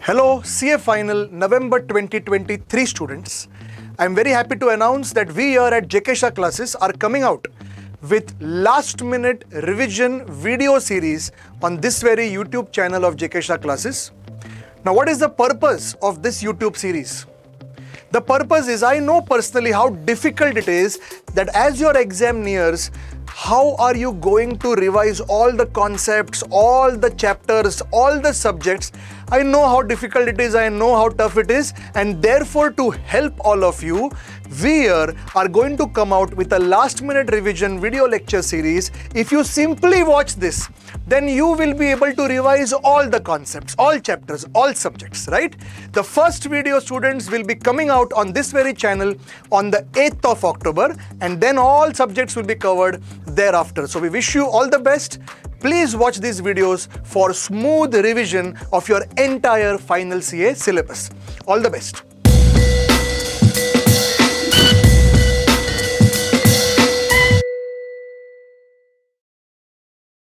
Hello CA Final November 2023 students. I am very happy to announce that we here at JK Shah Classes are coming out with last minute revision video series on this very YouTube channel of JK Shah Classes. Now what is the purpose of this YouTube series? The purpose is, I know personally how difficult it is that as your exam nears, how are you going to revise all the concepts, all the chapters, all the subjects? I know how difficult it is, I know how tough it is, and therefore to help all of you, we here are going to come out with a last minute revision video lecture series. If you simply watch this, then you will be able to revise all the concepts, all chapters, all subjects, right? The first video, students, will be coming out on this very channel on the 8th of October, and then all subjects will be covered thereafter. So we wish you all the best. Please watch these videos for smooth revision of your entire final CA syllabus. All the best.